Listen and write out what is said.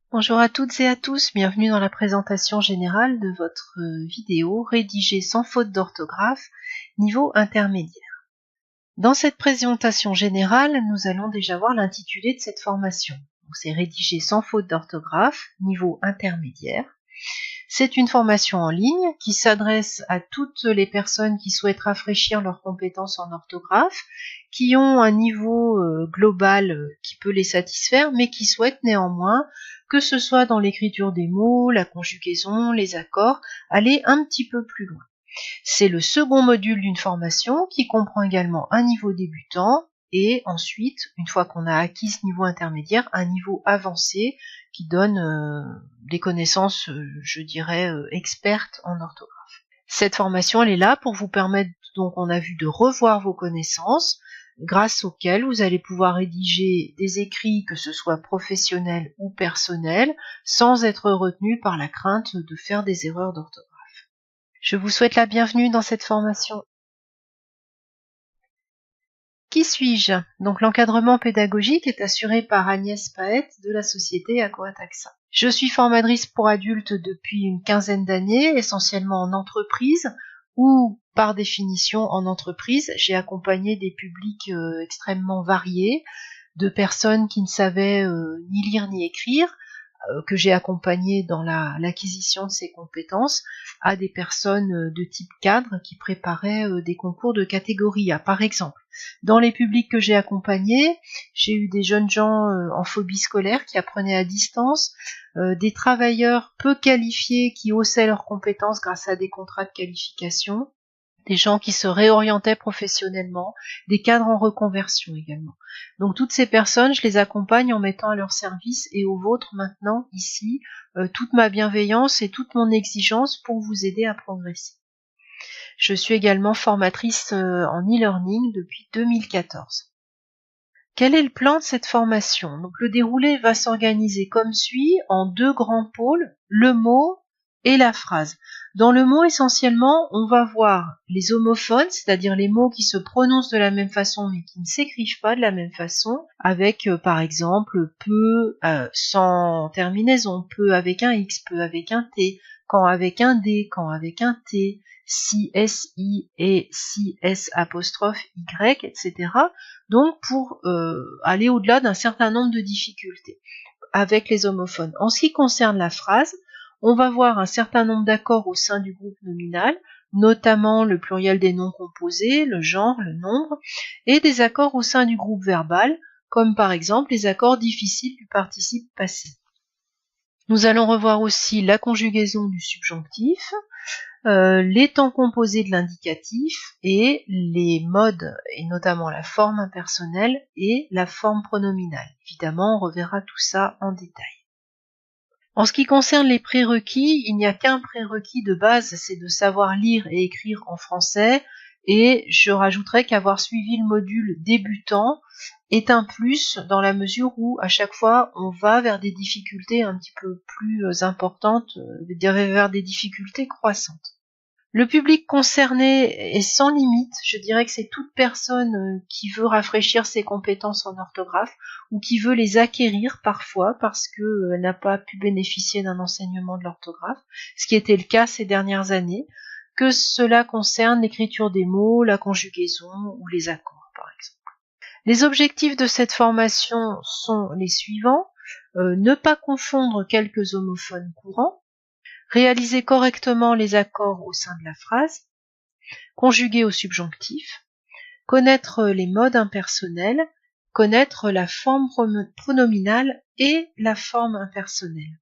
Bonjour à toutes et à tous, bienvenue dans la présentation générale de votre vidéo rédigée sans faute d'orthographe, niveau intermédiaire. Dans cette présentation générale, nous allons déjà voir l'intitulé de cette formation. C'est rédigé sans faute d'orthographe, niveau intermédiaire. C'est une formation en ligne qui s'adresse à toutes les personnes qui souhaitent rafraîchir leurs compétences en orthographe, qui ont un niveau global qui peut les satisfaire, mais qui souhaitent néanmoins, que ce soit dans l'écriture des mots, la conjugaison, les accords, aller un petit peu plus loin. C'est le second module d'une formation qui comprend également un niveau débutant et ensuite, une fois qu'on a acquis ce niveau intermédiaire, un niveau avancé qui donne des connaissances, je dirais, expertes en orthographe. Cette formation, elle est là pour vous permettre, donc on a vu, de revoir vos connaissances, grâce auxquelles vous allez pouvoir rédiger des écrits, que ce soit professionnels ou personnels, sans être retenu par la crainte de faire des erreurs d'orthographe. Je vous souhaite la bienvenue dans cette formation. Qui suis-je? Donc l'encadrement pédagogique est assuré par Agnès Paët de la société Aquataxa. Je suis formatrice pour adultes depuis une quinzaine d'années, essentiellement en entreprise ou par définition en entreprise. J'ai accompagné des publics extrêmement variés, de personnes qui ne savaient ni lire ni écrire, que j'ai accompagné dans l'acquisition de ces compétences, à des personnes de type cadre qui préparaient des concours de catégorie A. Par exemple, dans les publics que j'ai accompagnés, j'ai eu des jeunes gens en phobie scolaire qui apprenaient à distance, des travailleurs peu qualifiés qui haussaient leurs compétences grâce à des contrats de qualification, des gens qui se réorientaient professionnellement, des cadres en reconversion également. Donc toutes ces personnes, je les accompagne en mettant à leur service et au vôtre maintenant, ici, toute ma bienveillance et toute mon exigence pour vous aider à progresser. Je suis également formatrice en e-learning depuis 2014. Quel est le plan de cette formation? Donc le déroulé va s'organiser comme suit en deux grands pôles, le mot et la phrase. Dans le mot, essentiellement, on va voir les homophones, c'est-à-dire les mots qui se prononcent de la même façon mais qui ne s'écrivent pas de la même façon, avec par exemple peu sans terminaison, peu avec un X, peu avec un T, quand avec un D, quand avec un T, si SI et si S apostrophe Y, etc. Donc pour aller au-delà d'un certain nombre de difficultés avec les homophones. En ce qui concerne la phrase, on va voir un certain nombre d'accords au sein du groupe nominal, notamment le pluriel des noms composés, le genre, le nombre, et des accords au sein du groupe verbal, comme par exemple les accords difficiles du participe passé. Nous allons revoir aussi la conjugaison du subjonctif, les temps composés de l'indicatif et les modes, et notamment la forme impersonnelle et la forme pronominale. Évidemment, on reverra tout ça en détail. En ce qui concerne les prérequis, il n'y a qu'un prérequis de base, c'est de savoir lire et écrire en français, et je rajouterai qu'avoir suivi le module débutant est un plus dans la mesure où à chaque fois on va vers des difficultés un petit peu plus importantes, vers des difficultés croissantes. Le public concerné est sans limite, je dirais que c'est toute personne qui veut rafraîchir ses compétences en orthographe ou qui veut les acquérir parfois parce qu'elle n'a pas pu bénéficier d'un enseignement de l'orthographe, ce qui était le cas ces dernières années, que cela concerne l'écriture des mots, la conjugaison ou les accords par exemple. Les objectifs de cette formation sont les suivants: ne pas confondre quelques homophones courants, réaliser correctement les accords au sein de la phrase, conjuguer au subjonctif, connaître les modes impersonnels, connaître la forme pronominale et la forme impersonnelle.